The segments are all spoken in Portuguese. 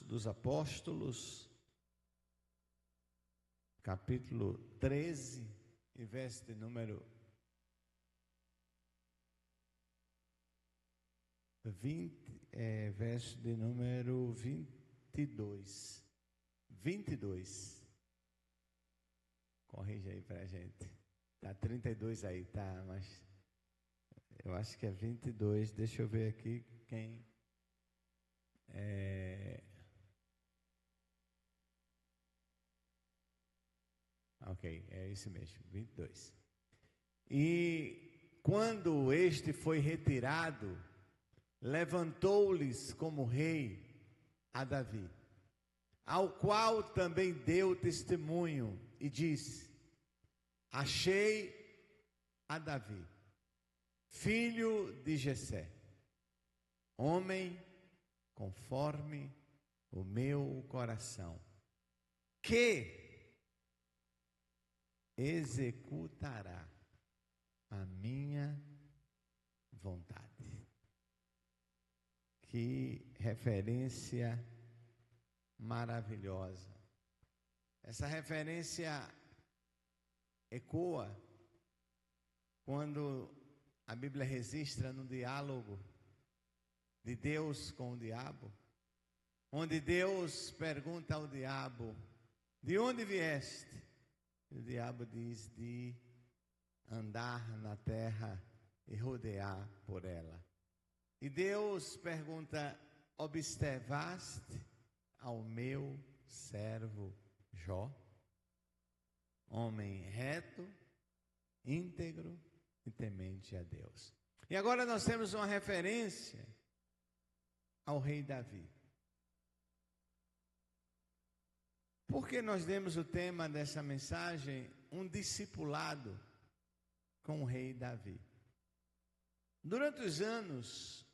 dos Apóstolos, capítulo 13, e verso de número 22. 22. Corrija aí pra gente. Tá 32 aí, tá? Mas eu acho que é 22. Deixa eu ver aqui quem Ok, é isso mesmo, 22. E quando este foi retirado, levantou-lhes como rei a Davi, ao qual também deu testemunho e disse: achei a Davi, filho de Jessé, homem conforme o meu coração, que executará a minha vontade. Que referência maravilhosa. Essa referência ecoa quando a Bíblia registra no diálogo de Deus com o diabo, onde Deus pergunta ao diabo: de onde vieste? E o diabo diz: de andar na terra e rodear por ela. E Deus pergunta: observaste ao meu servo Jó, homem reto, íntegro e temente a Deus. E agora nós temos uma referência ao rei Davi. Por que nós demos o tema dessa mensagem, um discipulado com o rei Davi? Durante os anos,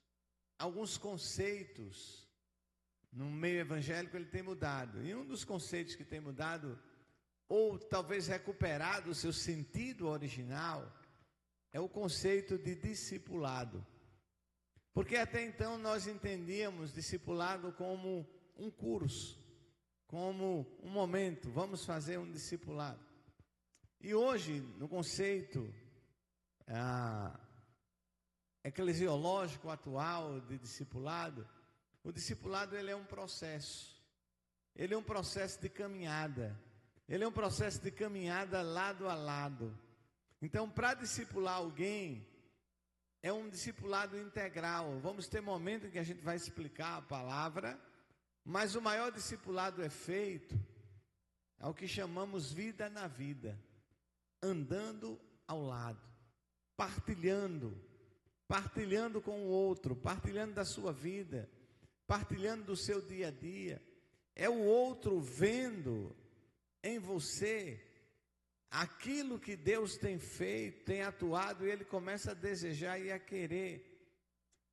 alguns conceitos no meio evangélico ele tem mudado. E um dos conceitos que tem mudado, ou talvez recuperado o seu sentido original, é o conceito de discipulado. Porque até então nós entendíamos discipulado como um curso, como um momento, vamos fazer um discipulado. E hoje, no conceito eclesiológico atual de discipulado, o discipulado ele é um processo. Ele é um processo de caminhada. Ele é um processo de caminhada lado a lado. Então, para discipular alguém, é um discipulado integral. Vamos ter momento em que a gente vai explicar a palavra, mas o maior discipulado é feito ao que chamamos vida na vida, andando ao lado, partilhando com o outro, partilhando da sua vida, partilhando do seu dia a dia. É o outro vendo em você aquilo que Deus tem feito, tem atuado, e ele começa a desejar e a querer.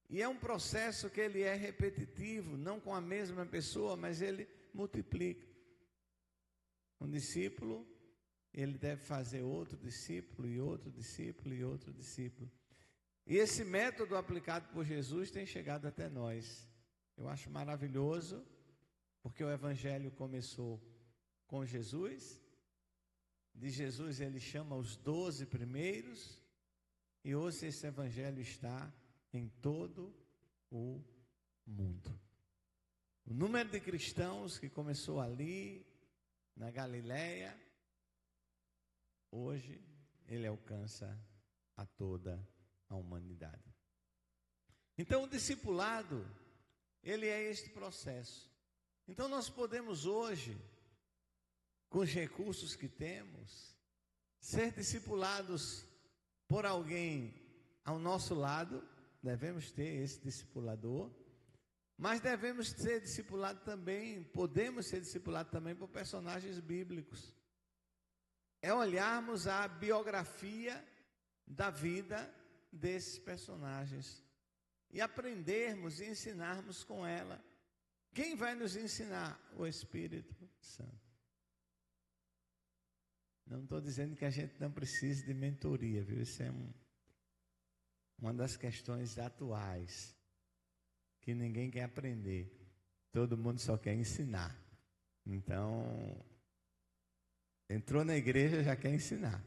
E é um processo que ele é repetitivo, não com a mesma pessoa, mas ele multiplica. Um discípulo, ele deve fazer outro discípulo, e outro discípulo, e outro discípulo. E esse método aplicado por Jesus tem chegado até nós. Eu acho maravilhoso, porque o Evangelho começou com Jesus. De Jesus ele chama os 12 primeiros, e hoje esse Evangelho está em todo o mundo. O número de cristãos que começou ali, na Galileia, hoje ele alcança a toda a humanidade. Então o discipulado, ele é este processo. Então nós podemos hoje, com os recursos que temos, ser discipulados por alguém ao nosso lado. Devemos ter esse discipulador, mas devemos ser discipulados também, podemos ser discipulados também por personagens bíblicos. É olharmos a biografia da vida desses personagens e aprendermos e ensinarmos com ela. Quem vai nos ensinar? O Espírito Santo. Não estou dizendo que a gente não precise de mentoria, viu? Isso é uma das questões atuais, que ninguém quer aprender. todo mundo só quer ensinar. Então, entrou na igreja, já quer ensinar.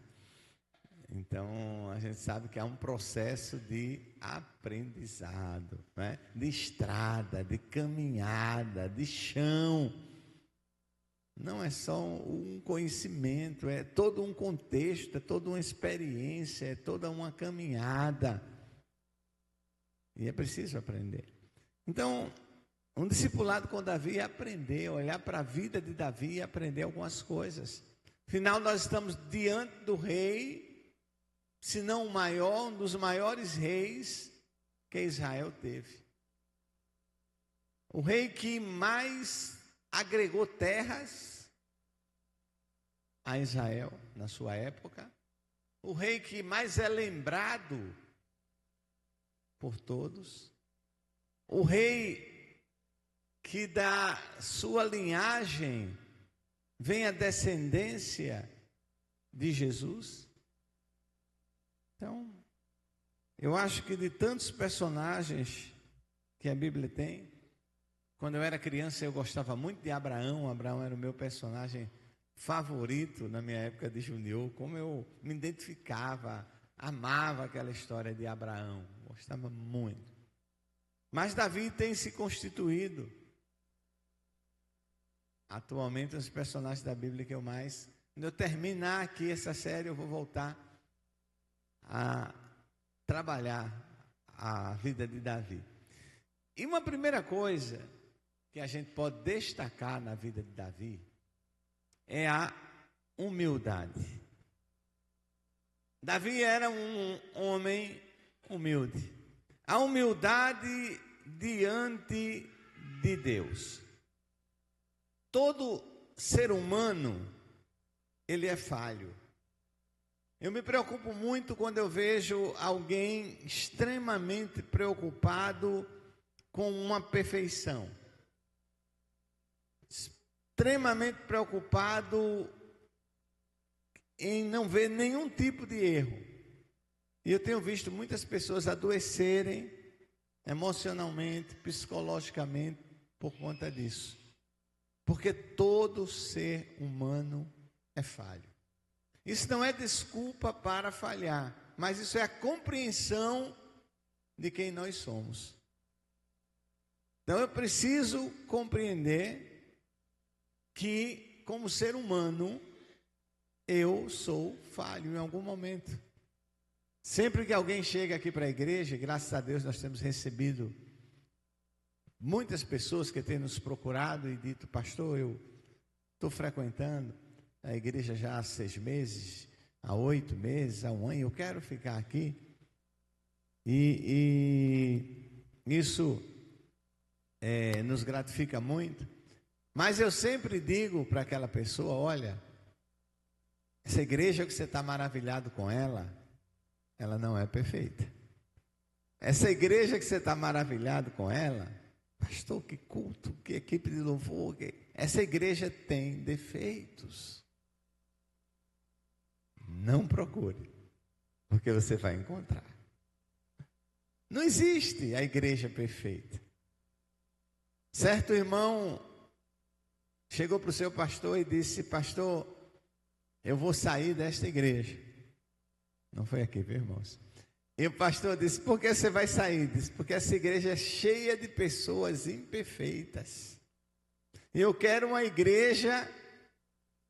Então, a gente sabe que há um processo de aprendizado, né? De estrada, de caminhada, de chão. Não é só um conhecimento, é todo um contexto, é toda uma experiência, é toda uma caminhada. E é preciso aprender. Então, um discipulado com Davi é aprender, olhar para a vida de Davi e aprender algumas coisas. Afinal, nós estamos diante do rei, se não o maior, um dos maiores reis que Israel teve. O rei que mais agregou terras a Israel na sua época. O rei que mais é lembrado por todos. O rei que da sua linhagem vem a descendência de Jesus. Então, eu acho que de tantos personagens que a Bíblia tem, quando eu era criança eu gostava muito de Abraão. Abraão era o meu personagem favorito na minha época de junior. Como eu me identificava, amava aquela história de Abraão, gostava muito. Mas Davi tem se constituído atualmente um dos personagens da Bíblia que eu mais... Quando eu terminar aqui essa série, eu vou voltar a trabalhar a vida de Davi. E uma primeira coisa que a gente pode destacar na vida de Davi é a humildade. Davi era um homem humilde. A humildade diante de Deus. Todo ser humano, ele é falho. Eu me preocupo muito quando eu vejo alguém extremamente preocupado com uma perfeição. Extremamente preocupado em não ver nenhum tipo de erro. E eu tenho visto muitas pessoas adoecerem emocionalmente, psicologicamente, por conta disso. Porque todo ser humano é falho. Isso não é desculpa para falhar, mas isso é a compreensão de quem nós somos. Então eu preciso compreender que, como ser humano, eu sou falho em algum momento. Sempre que alguém chega aqui para a igreja, graças a Deus nós temos recebido muitas pessoas que têm nos procurado e dito: pastor, eu estou frequentando a igreja já há 6 meses, há 8 meses, há 1 ano, eu quero ficar aqui. E isso nos gratifica muito. Mas eu sempre digo para aquela pessoa: olha, essa igreja que você está maravilhado com ela não é perfeita. Essa igreja que você está maravilhado com ela, pastor, que culto, que equipe de louvor, essa igreja tem defeitos. Não procure, porque você vai encontrar. Não existe a igreja perfeita. Certo irmão chegou para o seu pastor e disse: pastor, eu vou sair desta igreja. Não foi aqui, viu, irmãos? E o pastor disse: por que você vai sair? Disse: porque essa igreja é cheia de pessoas imperfeitas. Eu quero uma igreja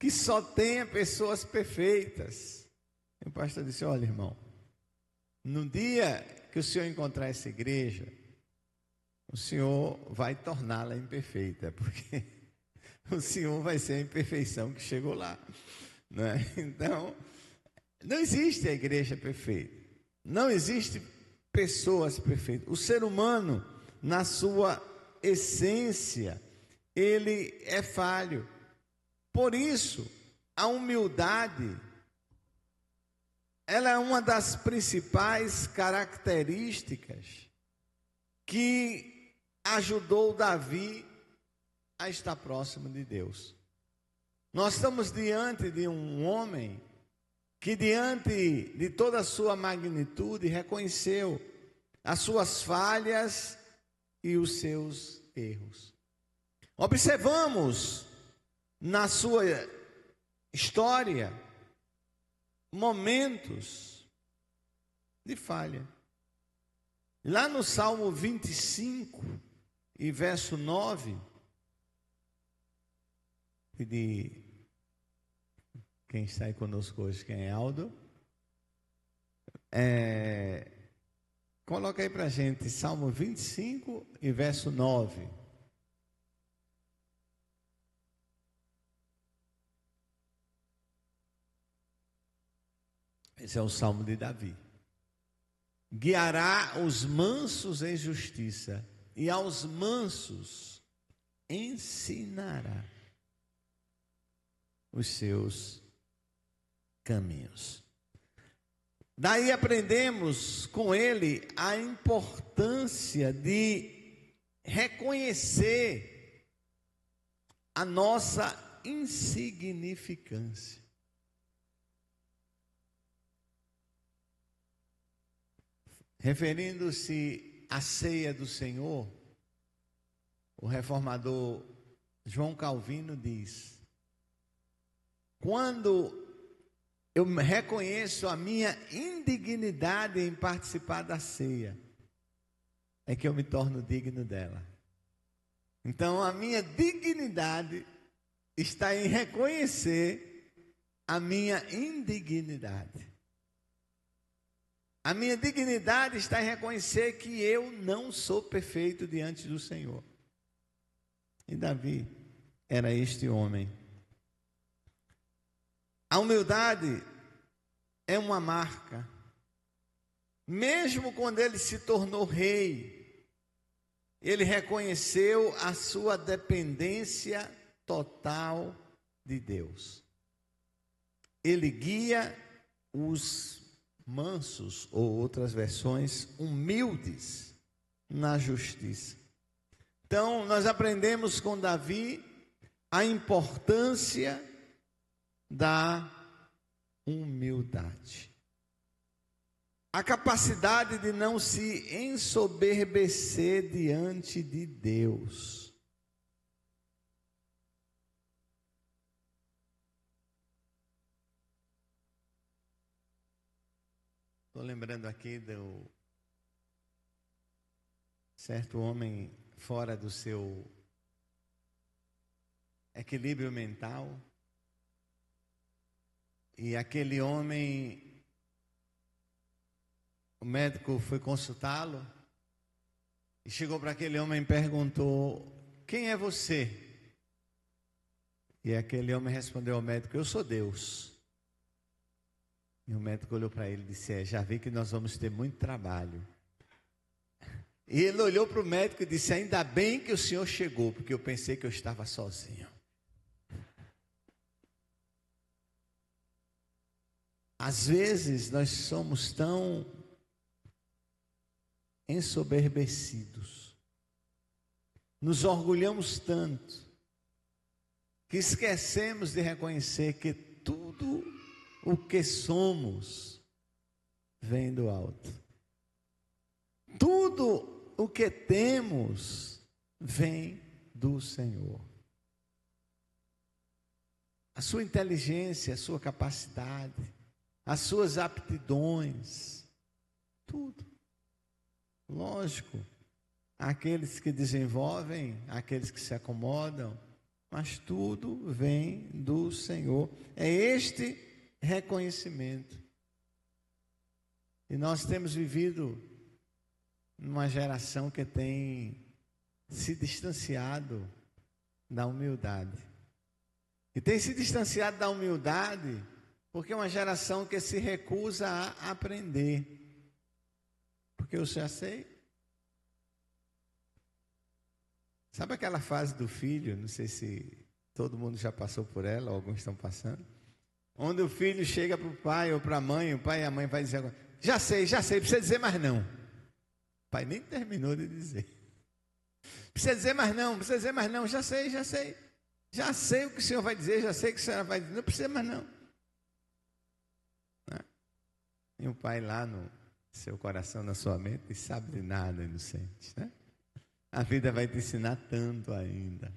que só tenha pessoas perfeitas. E o pastor disse: olha, irmão, no dia que o senhor encontrar essa igreja, o senhor vai torná-la imperfeita, porque o senhor vai ser a imperfeição que chegou lá, né? Então, não existe a igreja perfeita, não existe pessoas perfeitas. O ser humano, na sua essência, ele é falho. Por isso, a humildade, ela é uma das principais características que ajudou Davi a estar próximo de Deus. Nós estamos diante de um homem que, diante de toda a sua magnitude, reconheceu as suas falhas e os seus erros. Observamos na sua história momentos de falha. Lá no Salmo 25 e verso 9, pedir quem está aí conosco hoje, quem é Aldo, coloca aí para a gente Salmo 25 e verso 9. Esse é o Salmo de Davi. Guiará os mansos em justiça, e aos mansos ensinará os seus caminhos. Daí aprendemos com ele a importância de reconhecer a nossa insignificância. Referindo-se à ceia do Senhor, o reformador João Calvino diz: quando eu reconheço a minha indignidade em participar da ceia, é que eu me torno digno dela. Então a minha dignidade está em reconhecer a minha indignidade. A minha dignidade está em reconhecer que eu não sou perfeito diante do Senhor. E Davi era este homem. A humildade é uma marca. Mesmo quando ele se tornou rei, ele reconheceu a sua dependência total de Deus. Ele guia os mansos, ou outras versões, humildes na justiça. Então, nós aprendemos com Davi a importância da humildade. A capacidade de não se ensoberbecer diante de Deus. Estou lembrando aqui do certo homem fora do seu equilíbrio mental. E aquele homem, o médico foi consultá-lo e chegou para aquele homem e perguntou: quem é você? E aquele homem respondeu ao médico: eu sou Deus. E o médico olhou para ele e disse: já vi que nós vamos ter muito trabalho. E ele olhou para o médico e disse: ainda bem que o senhor chegou, porque eu pensei que eu estava sozinho. Às vezes nós somos tão ensoberbecidos, nos orgulhamos tanto, que esquecemos de reconhecer que tudo o que somos vem do alto. Tudo o que temos vem do Senhor. A sua inteligência, a sua capacidade, as suas aptidões, tudo. Lógico, aqueles que desenvolvem, aqueles que se acomodam, mas tudo vem do Senhor. É este reconhecimento. E nós temos vivido numa geração que tem se distanciado da humildade. E tem se distanciado da humildade porque é uma geração que se recusa a aprender. Porque eu já sei. Sabe aquela fase do filho? Não sei se todo mundo já passou por ela, ou alguns estão passando. Onde o filho chega para o pai ou para a mãe, o pai e a mãe vai dizer agora: já sei, precisa dizer mais não. O pai nem terminou de dizer. Precisa dizer mais não, já sei. Já sei o que o senhor vai dizer, já sei o que a senhora vai dizer, não precisa mais não. E o pai lá no seu coração, na sua mente, não sabe de nada, inocente, né? A vida vai te ensinar tanto ainda.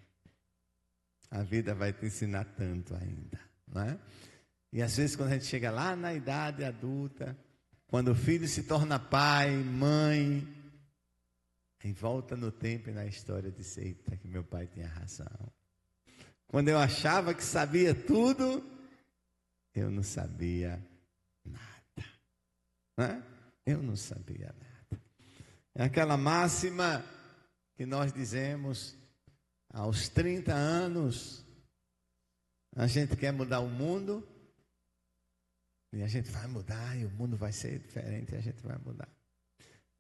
a vida vai te ensinar tanto ainda, não é? E às vezes quando a gente chega lá na idade adulta, quando o filho se torna pai, mãe, e volta no tempo e na história de eita, que meu pai tinha razão. Quando eu achava que sabia tudo, eu não sabia nada, né? Eu não sabia nada. É aquela máxima que nós dizemos, aos 30 anos, a gente quer mudar o mundo, e a gente vai mudar, e o mundo vai ser diferente, e a gente vai mudar.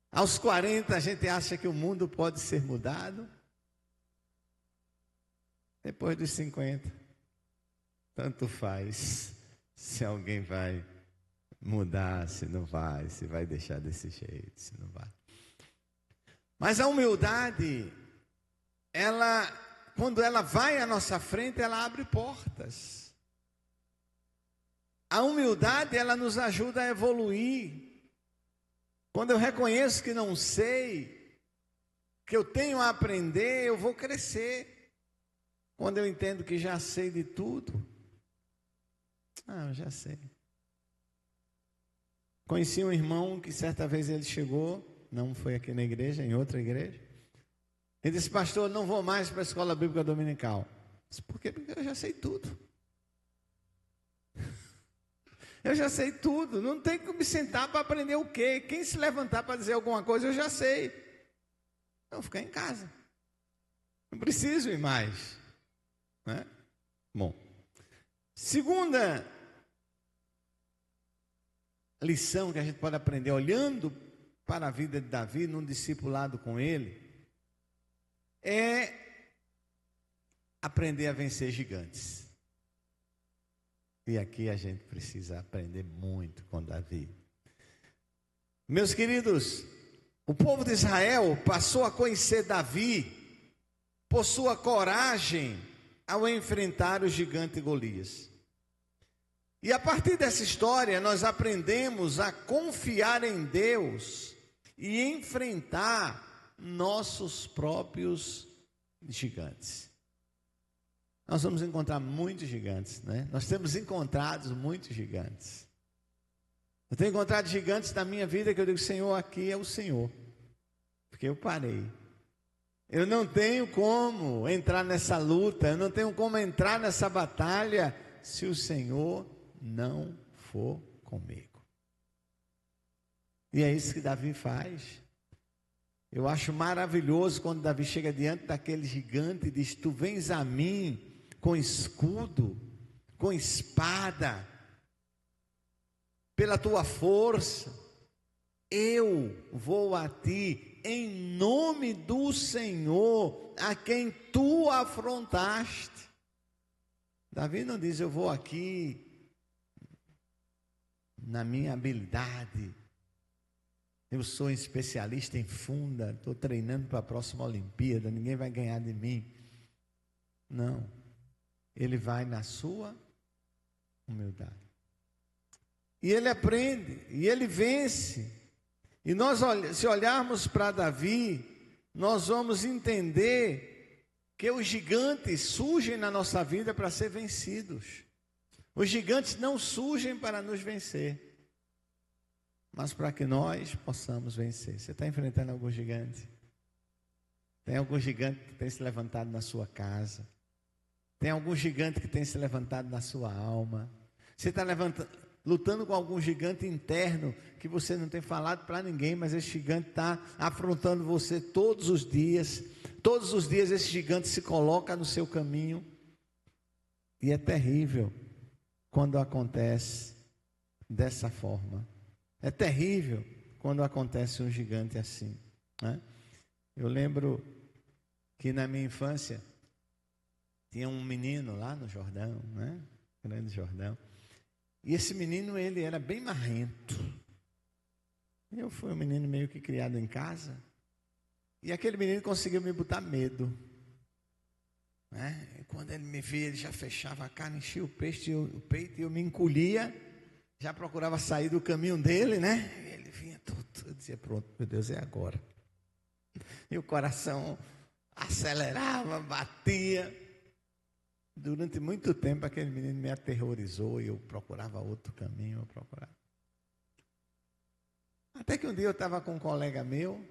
Aos 40, a gente acha que o mundo pode ser mudado. Depois dos 50, tanto faz se alguém vai mudar, se não vai, se vai deixar desse jeito, se não vai. Mas a humildade, quando ela vai à nossa frente, ela abre portas. A humildade, ela nos ajuda a evoluir. Quando eu reconheço que não sei, que eu tenho a aprender, eu vou crescer. Quando eu entendo que já sei de tudo, eu já sei. Conheci um irmão que certa vez ele chegou, não foi aqui na igreja, em outra igreja. Ele disse, pastor, não vou mais para a escola bíblica dominical. Eu disse, por quê? Porque eu já sei tudo. Eu já sei tudo, não tem que me sentar para aprender o quê? Quem se levantar para dizer alguma coisa, eu já sei. Eu vou ficar em casa. Não preciso ir mais. Né? Bom, segunda lição que a gente pode aprender olhando para a vida de Davi, num discipulado com ele, é aprender a vencer gigantes. E aqui a gente precisa aprender muito com Davi. Meus queridos, o povo de Israel passou a conhecer Davi por sua coragem ao enfrentar o gigante Golias. E a partir dessa história, nós aprendemos a confiar em Deus e enfrentar nossos próprios gigantes. Nós vamos encontrar muitos gigantes, né? Nós temos encontrado muitos gigantes. Eu tenho encontrado gigantes na minha vida que eu digo, Senhor, aqui é o Senhor. Porque eu parei. Eu não tenho como entrar nessa luta, eu não tenho como entrar nessa batalha se o Senhor não for comigo. E é isso que Davi faz. Eu acho maravilhoso quando Davi chega diante daquele gigante e diz, tu vens a mim com escudo, com espada, pela tua força, eu vou a ti em nome do Senhor, a quem tu afrontaste. Davi não diz, eu vou aqui na minha habilidade, eu sou especialista em funda, estou treinando para a próxima Olimpíada, ninguém vai ganhar de mim. Não. Ele vai na sua humildade. E ele aprende, e ele vence. E nós, se olharmos para Davi, nós vamos entender que os gigantes surgem na nossa vida para ser vencidos. Os gigantes não surgem para nos vencer, mas para que nós possamos vencer. Você está enfrentando algum gigante? Tem algum gigante que tem se levantado na sua casa? Tem algum gigante que tem se levantado na sua alma? Você está lutando com algum gigante interno que você não tem falado para ninguém, mas esse gigante está afrontando você todos os dias. Todos os dias esse gigante se coloca no seu caminho. E é terrível quando acontece dessa forma. É terrível quando acontece um gigante assim, né? Eu lembro que na minha infância tinha um menino lá no Jordão, né? Grande Jordão. E esse menino, ele era bem marrento. Eu fui um menino meio que criado em casa. E aquele menino conseguiu me botar medo, né? E quando ele me via, ele já fechava a cara, enchia o peito e eu me encolhia. Já procurava sair do caminho dele, né? E ele vinha todo, eu dizia, pronto, meu Deus, é agora. E o coração acelerava, batia. durante muito tempo aquele menino me aterrorizou e eu procurava outro caminho, Até que um dia eu estava com um colega meu,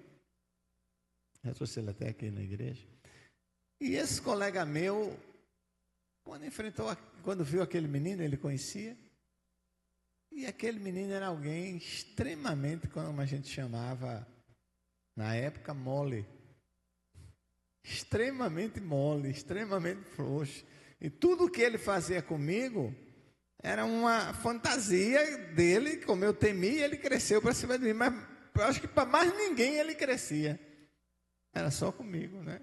eu trouxe ele até aqui na igreja, e esse colega meu, quando viu aquele menino, ele conhecia, e aquele menino era alguém extremamente, como a gente chamava na época, mole. Extremamente mole, extremamente frouxo. E tudo que ele fazia comigo era uma fantasia dele, como eu temia, ele cresceu para cima de mim, mas eu acho que para mais ninguém ele crescia. Era só comigo, né?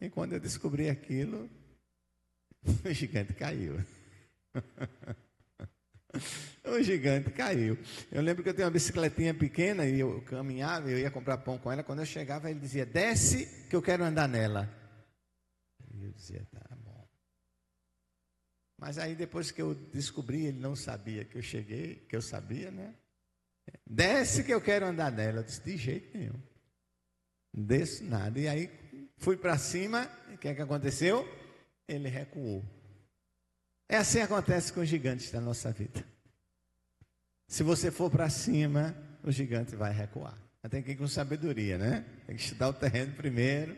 E quando eu descobri aquilo, o gigante caiu. O gigante caiu. Eu lembro que eu tinha uma bicicletinha pequena e eu caminhava, eu ia comprar pão com ela. Quando eu chegava, ele dizia: desce que eu quero andar nela. E eu dizia: tá bom. Mas aí depois que eu descobri, ele não sabia que eu cheguei, que eu sabia, né? Desce que eu quero andar nela. Eu disse: de jeito nenhum. Não desço nada. E aí fui para cima, e o que é que aconteceu? Ele recuou. É assim que acontece com os gigantes da nossa vida. Se você for para cima, o gigante vai recuar. Mas tem que ir com sabedoria, né? Tem que estudar o terreno primeiro,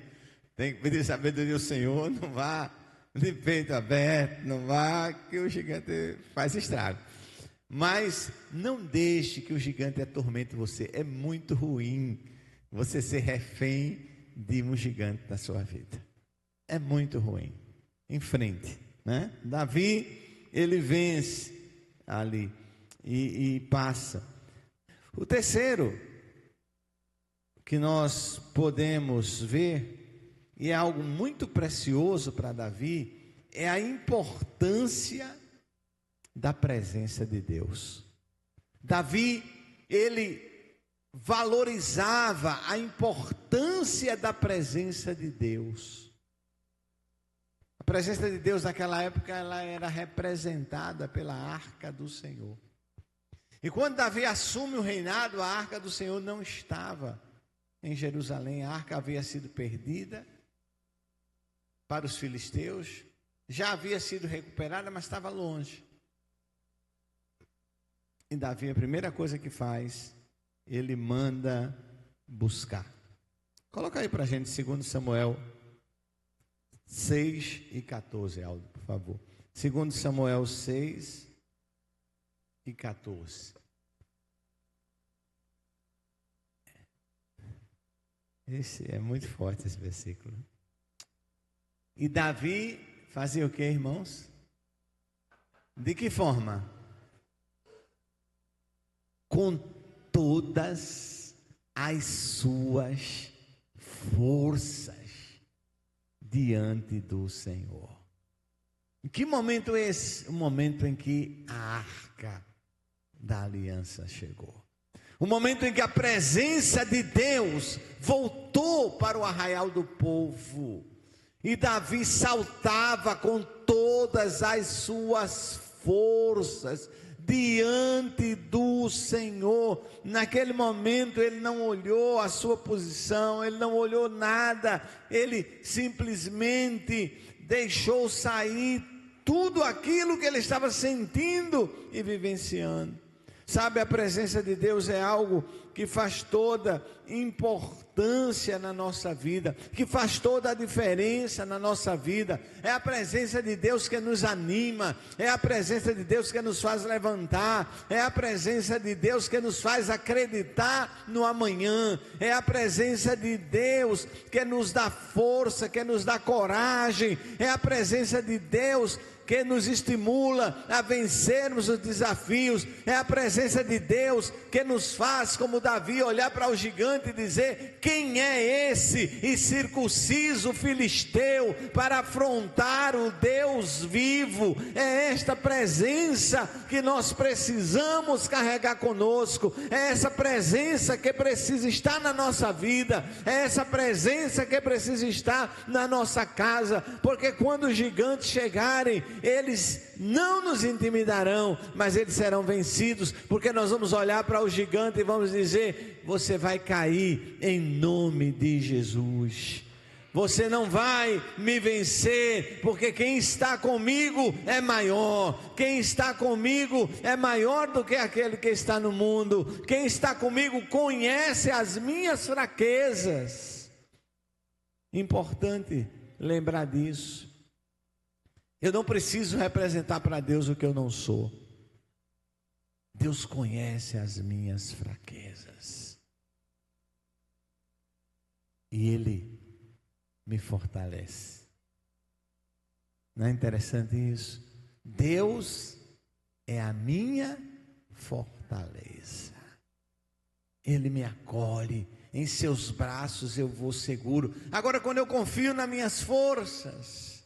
tem que pedir sabedoria ao Senhor, não vá de peito aberto, não vá que o gigante faz estrago. Mas não deixe que o gigante atormente você. É muito ruim você ser refém de um gigante na sua vida. É muito ruim. Em frente, né? Davi, ele vence ali e passa. O terceiro que nós podemos ver, e é algo muito precioso para Davi, é a importância da presença de Deus. Davi, ele valorizava a importância da presença de Deus. A presença de Deus naquela época, ela era representada pela arca do Senhor. E quando Davi assume o reinado, a arca do Senhor não estava em Jerusalém. A arca havia sido perdida para os filisteus, já havia sido recuperada, mas estava longe. E Davi, a primeira coisa que faz, ele manda buscar. Coloca aí para a gente 2 Samuel 6 e 14, Aldo, por favor. 2 Samuel 6 e 14. Esse é muito forte, esse versículo. E Davi fazia o que, irmãos? De que forma? Com todas as suas forças diante do Senhor. Em que momento é esse? O momento em que a arca da aliança chegou. O momento em que a presença de Deus voltou para o arraial do povo. E Davi saltava com todas as suas forças diante do Senhor. Naquele momento ele não olhou a sua posição, ele não olhou nada, ele simplesmente deixou sair tudo aquilo que ele estava sentindo e vivenciando. Sabe, a presença de Deus é algo que faz toda importância na nossa vida, que faz toda a diferença na nossa vida. É a presença de Deus que nos anima, é a presença de Deus que nos faz levantar, é a presença de Deus que nos faz acreditar no amanhã, é a presença de Deus que nos dá força, que nos dá coragem, é a presença de Deus que nos estimula a vencermos os desafios. É a presença de Deus que nos faz, como Davi, olhar para o gigante e dizer: quem é esse? E circuncisa o filisteu para afrontar o Deus vivo. É esta presença que nós precisamos carregar conosco, é essa presença que precisa estar na nossa vida, é essa presença que precisa estar na nossa casa, porque quando os gigantes chegarem, eles não nos intimidarão, mas eles serão vencidos, porque nós vamos olhar para o gigante e vamos dizer: você vai cair em nome de Jesus, Você não vai me vencer, porque quem está comigo é maior. Quem está comigo é maior do que aquele que está no mundo. Quem está comigo conhece as minhas fraquezas. Importante lembrar disso. Eu não preciso representar para Deus o que eu não sou. Deus conhece as minhas fraquezas. E Ele me fortalece. Não é interessante isso? Deus é a minha fortaleza. Ele me acolhe, em seus braços eu vou seguro. Agora, quando eu confio nas minhas forças,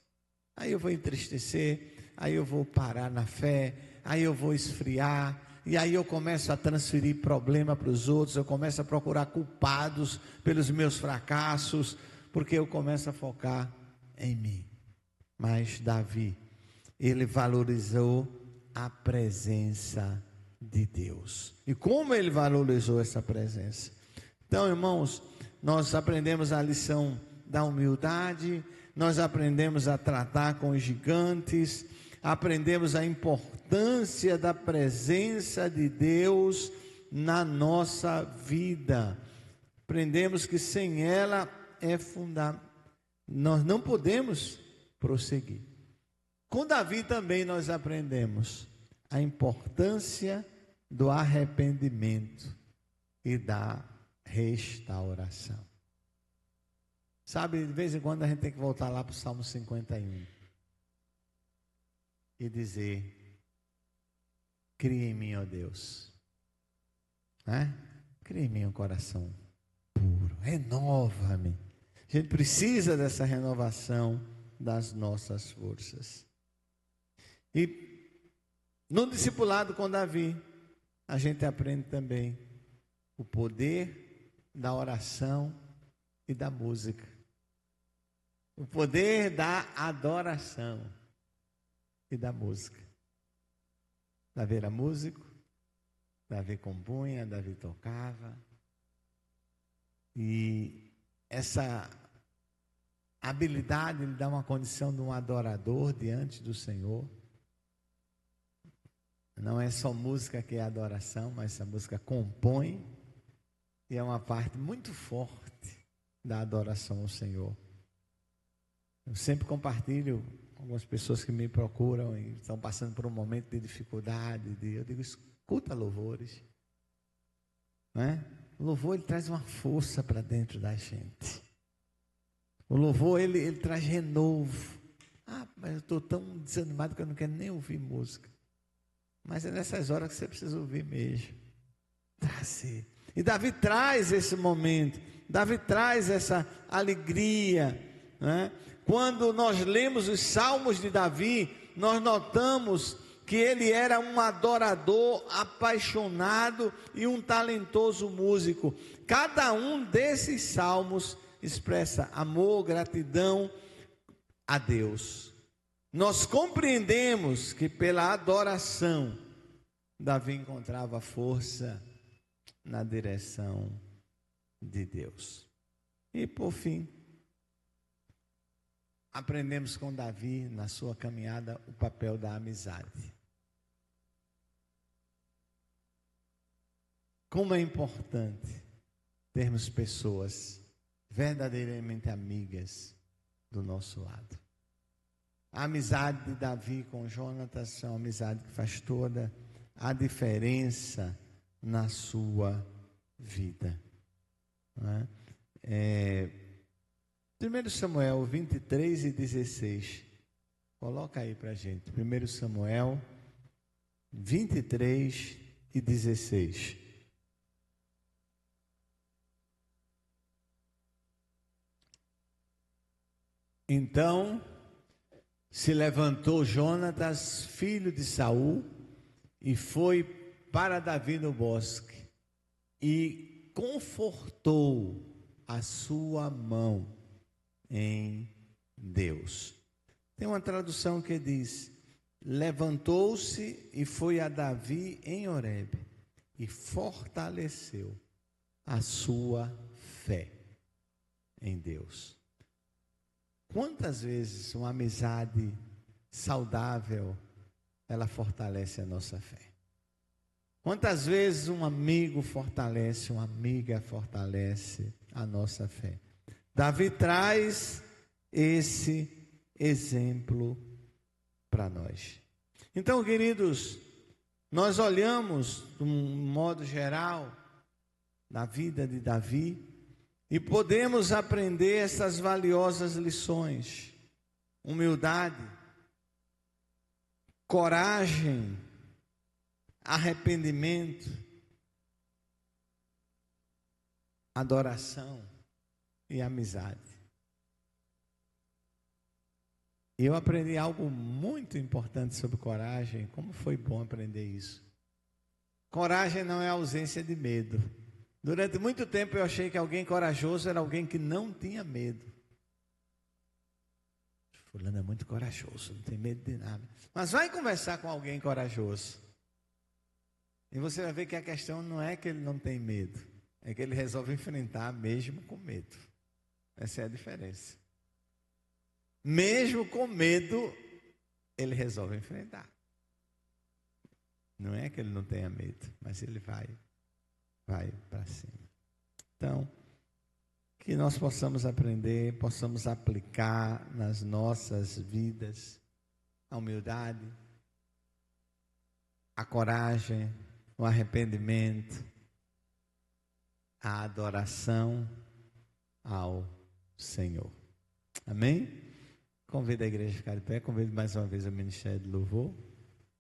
aí eu vou entristecer, aí eu vou parar na fé, aí eu vou esfriar, e aí eu começo a transferir problema para os outros, eu começo a procurar culpados pelos meus fracassos, porque eu começo a focar em mim. Mas Davi, ele valorizou a presença de Deus. E como ele valorizou essa presença? Então, irmãos, nós aprendemos a lição da humildade, nós aprendemos a tratar com os gigantes, aprendemos a importância da presença de Deus na nossa vida. Aprendemos que sem ela nós não podemos prosseguir. Com Davi também nós aprendemos a importância do arrependimento e da restauração. Sabe, de vez em quando a gente tem que voltar lá para o Salmo 51 e dizer: cria em mim, ó Deus, cria em mim um coração puro, renova-me. A gente precisa dessa renovação das nossas forças. E no discipulado com Davi, a gente aprende também o poder da oração e da música. O poder da adoração e da música. Davi era músico, Davi compunha, Davi tocava. E essa habilidade lhe dá uma condição de um adorador diante do Senhor. Não é só música que é adoração, mas essa música compõe e é uma parte muito forte da adoração ao Senhor. Eu sempre compartilho com algumas pessoas que me procuram e estão passando por um momento de dificuldade. Eu digo, escuta louvores. O louvor, ele traz uma força para dentro da gente. O louvor, ele traz renovo. Mas eu estou tão desanimado que eu não quero nem ouvir música. Mas é nessas horas que você precisa ouvir mesmo. Trazer. E Davi traz esse momento. Davi traz essa alegria. Quando nós lemos os salmos de Davi, nós notamos que ele era um adorador apaixonado e um talentoso músico. Cada um desses salmos expressa amor, gratidão a Deus. Nós compreendemos que pela adoração, Davi encontrava força na direção de Deus. E por fim, aprendemos com Davi, na sua caminhada, o papel da amizade. Como é importante termos pessoas verdadeiramente amigas do nosso lado. A amizade de Davi com Jonatas é uma amizade que faz toda a diferença na sua vida. 1 Samuel 23 e 16. Coloca aí para a gente. 1 Samuel 23 e 16. Então se levantou Jonatas, filho de Saul, e foi para Davi no bosque, e confortou a sua mão em Deus. Tem uma tradução que diz: levantou-se e foi a Davi em Horebe, e fortaleceu a sua fé em Deus. Quantas vezes uma amizade saudável, ela fortalece a nossa fé? Quantas vezes um amigo fortalece, uma amiga fortalece a nossa fé? Davi traz esse exemplo para nós. Então, queridos, nós olhamos de um modo geral na vida de Davi e podemos aprender essas valiosas lições: humildade, coragem, arrependimento, adoração e amizade. Eu aprendi algo muito importante sobre coragem. Como foi bom aprender isso. Coragem não é ausência de medo. Durante muito tempo eu achei que alguém corajoso era alguém que não tinha medo. Fulano é muito corajoso, não tem medo de nada. Mas vai conversar com alguém corajoso e você vai ver que a questão não é que ele não tem medo, é que ele resolve enfrentar mesmo com medo. Essa é a diferença. Mesmo com medo, ele resolve enfrentar. Não é que ele não tenha medo, mas ele vai para cima. Então, que nós possamos aprender, possamos aplicar nas nossas vidas a humildade, a coragem, o arrependimento, a adoração ao Senhor. Amém? Convido a igreja a ficar de pé, convido mais uma vez o Ministério do Louvor.